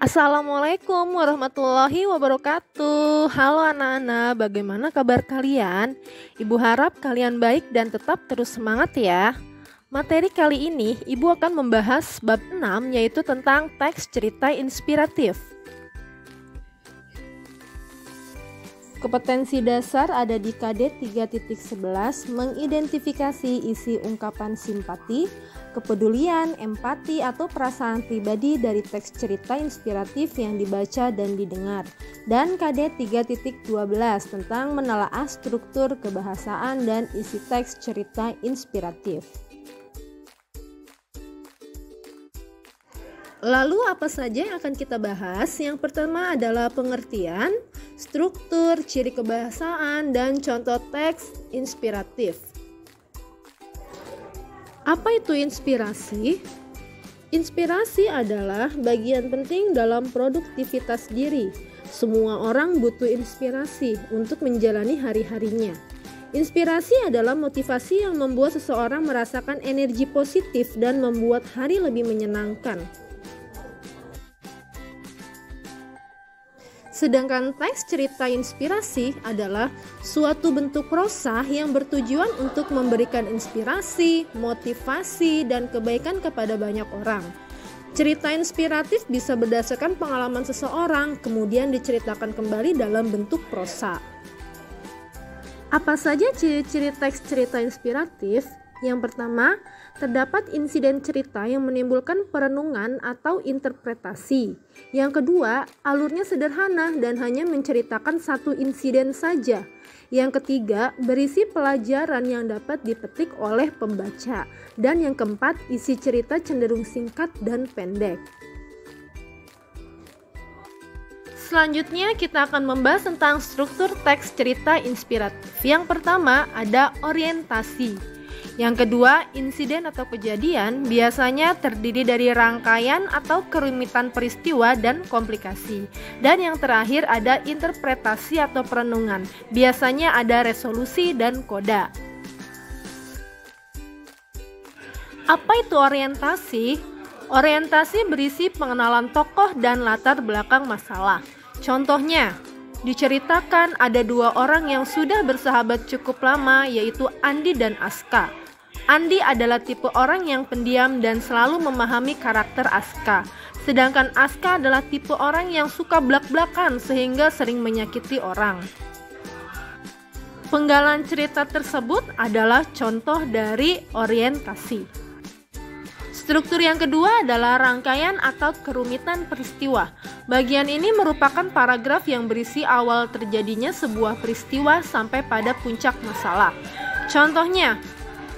Assalamualaikum warahmatullahi wabarakatuh. Halo anak-anak, bagaimana kabar kalian? Ibu harap kalian baik dan tetap terus semangat ya. Materi kali ini Ibu akan membahas bab 6, yaitu tentang teks cerita inspiratif. Kompetensi dasar ada di KD 3.11, mengidentifikasi isi ungkapan simpati, kepedulian, empati, atau perasaan pribadi dari teks cerita inspiratif yang dibaca dan didengar. Dan KD 3.12 tentang menelaah struktur kebahasaan dan isi teks cerita inspiratif. Lalu apa saja yang akan kita bahas? Yang pertama adalah pengertian, struktur, ciri kebahasaan, dan contoh teks inspiratif. Apa itu inspirasi? Inspirasi adalah bagian penting dalam produktivitas diri. Semua orang butuh inspirasi untuk menjalani hari-harinya. Inspirasi adalah motivasi yang membuat seseorang merasakan energi positif dan membuat hari lebih menyenangkan. Sedangkan teks cerita inspirasi adalah suatu bentuk prosa yang bertujuan untuk memberikan inspirasi, motivasi, dan kebaikan kepada banyak orang. Cerita inspiratif bisa berdasarkan pengalaman seseorang, kemudian diceritakan kembali dalam bentuk prosa. Apa saja ciri-ciri teks cerita inspiratif? Yang pertama, terdapat insiden cerita yang menimbulkan perenungan atau interpretasi. Yang kedua, alurnya sederhana dan hanya menceritakan satu insiden saja. Yang ketiga, berisi pelajaran yang dapat dipetik oleh pembaca. Dan yang keempat, isi cerita cenderung singkat dan pendek. Selanjutnya kita akan membahas tentang struktur teks cerita inspiratif. Yang pertama ada orientasi. Yang kedua, insiden atau kejadian biasanya terdiri dari rangkaian atau kerumitan peristiwa dan komplikasi. Dan yang terakhir ada interpretasi atau perenungan. Biasanya ada resolusi dan koda. Apa itu orientasi? Orientasi berisi pengenalan tokoh dan latar belakang masalah. Contohnya, diceritakan ada dua orang yang sudah bersahabat cukup lama, yaitu Andi dan Aska. Andi adalah tipe orang yang pendiam dan selalu memahami karakter Aska. Sedangkan Aska adalah tipe orang yang suka blak-blakan sehingga sering menyakiti orang. Penggalan cerita tersebut adalah contoh dari orientasi. Struktur yang kedua adalah rangkaian atau kerumitan peristiwa. Bagian ini merupakan paragraf yang berisi awal terjadinya sebuah peristiwa sampai pada puncak masalah. Contohnya,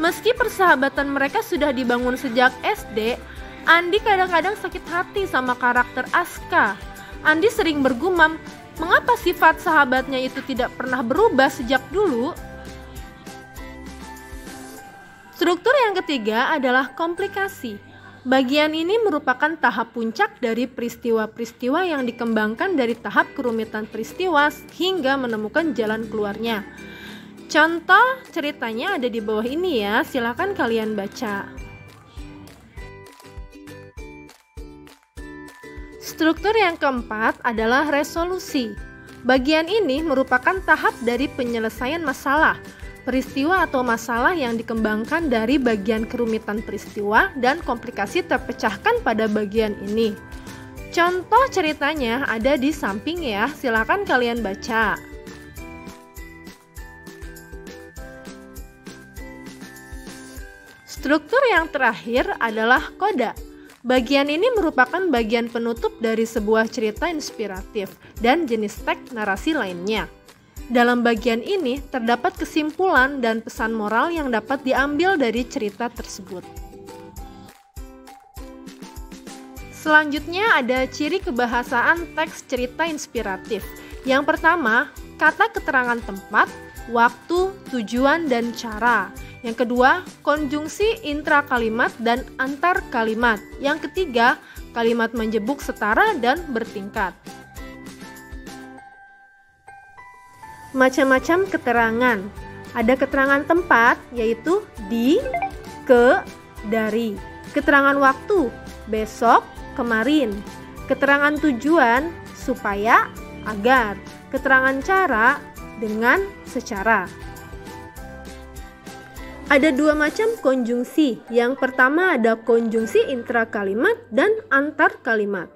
meski persahabatan mereka sudah dibangun sejak SD, Andi kadang-kadang sakit hati sama karakter Aska. Andi sering bergumam, mengapa sifat sahabatnya itu tidak pernah berubah sejak dulu? Struktur yang ketiga adalah komplikasi. Bagian ini merupakan tahap puncak dari peristiwa-peristiwa yang dikembangkan dari tahap kerumitan peristiwa hingga menemukan jalan keluarnya. Contoh ceritanya ada di bawah ini ya, silakan kalian baca. Struktur yang keempat adalah resolusi. Bagian ini merupakan tahap dari penyelesaian masalah. Peristiwa atau masalah yang dikembangkan dari bagian kerumitan peristiwa dan komplikasi terpecahkan pada bagian ini. Contoh ceritanya ada di samping ya, silakan kalian baca. Struktur yang terakhir adalah koda. Bagian ini merupakan bagian penutup dari sebuah cerita inspiratif dan jenis teks narasi lainnya. Dalam bagian ini terdapat kesimpulan dan pesan moral yang dapat diambil dari cerita tersebut. Selanjutnya ada ciri kebahasaan teks cerita inspiratif. Yang pertama, kata keterangan tempat, waktu, tujuan, dan cara. Yang kedua, konjungsi intra kalimat dan antar kalimat. Yang ketiga, kalimat menjebuk setara dan bertingkat. Macam-macam keterangan. Ada keterangan tempat, yaitu di, ke, dari. Keterangan waktu, besok, kemarin. Keterangan tujuan supaya, agar. Keterangan cara dengan, secara. Ada dua macam konjungsi. Yang pertama ada konjungsi intrakalimat dan antar kalimat.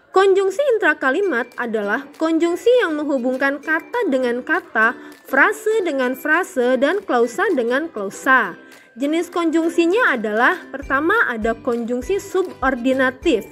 Konjungsi intrakalimat adalah konjungsi yang menghubungkan kata dengan kata, frase dengan frase, dan klausa dengan klausa. Jenis konjungsinya adalah pertama ada konjungsi subordinatif.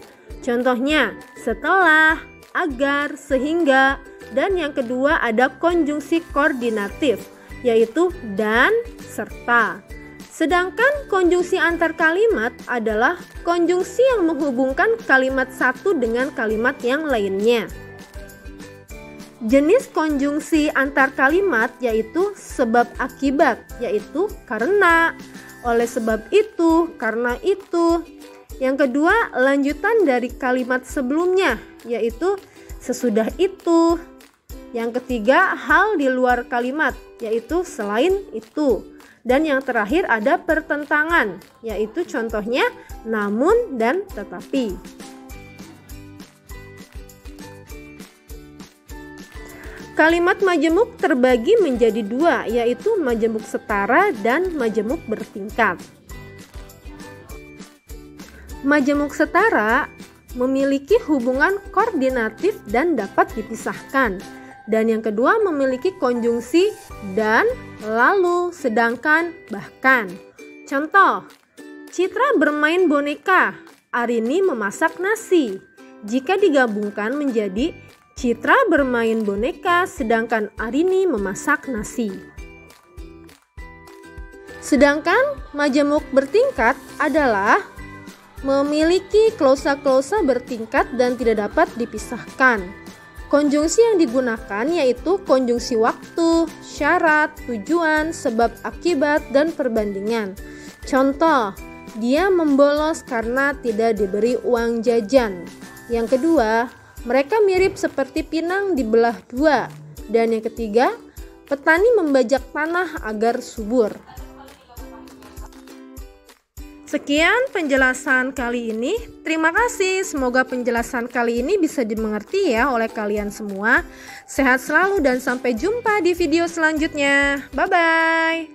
Contohnya setelah, agar, sehingga. Dan yang kedua ada konjungsi koordinatif, yaitu dan, serta. Sedangkan konjungsi antar kalimat adalah konjungsi yang menghubungkan kalimat satu dengan kalimat yang lainnya. Jenis konjungsi antar kalimat yaitu sebab akibat, yaitu karena, oleh sebab itu, karena itu. Yang kedua, lanjutan dari kalimat sebelumnya, yaitu sesudah itu. Yang ketiga, hal di luar kalimat, yaitu selain itu. Dan yang terakhir ada pertentangan, yaitu contohnya namun dan tetapi. Kalimat majemuk terbagi menjadi dua, yaitu majemuk setara dan majemuk bertingkat. Majemuk setara memiliki hubungan koordinatif dan dapat dipisahkan. Dan yang kedua memiliki konjungsi dan, lalu, sedangkan, bahkan. Contoh, Citra bermain boneka, Arini memasak nasi. Jika digabungkan menjadi Citra bermain boneka sedangkan Arini memasak nasi. Sedangkan majemuk bertingkat adalah memiliki klausa-klausa bertingkat dan tidak dapat dipisahkan. Konjungsi yang digunakan yaitu konjungsi waktu, syarat, tujuan, sebab akibat, dan perbandingan. Contoh, dia membolos karena tidak diberi uang jajan. Yang kedua, mereka mirip seperti pinang dibelah dua. Dan yang ketiga, petani membajak tanah agar subur. Sekian penjelasan kali ini. Terima kasih. Semoga penjelasan kali ini bisa dimengerti ya oleh kalian semua. Sehat selalu dan sampai jumpa di video selanjutnya. Bye-bye.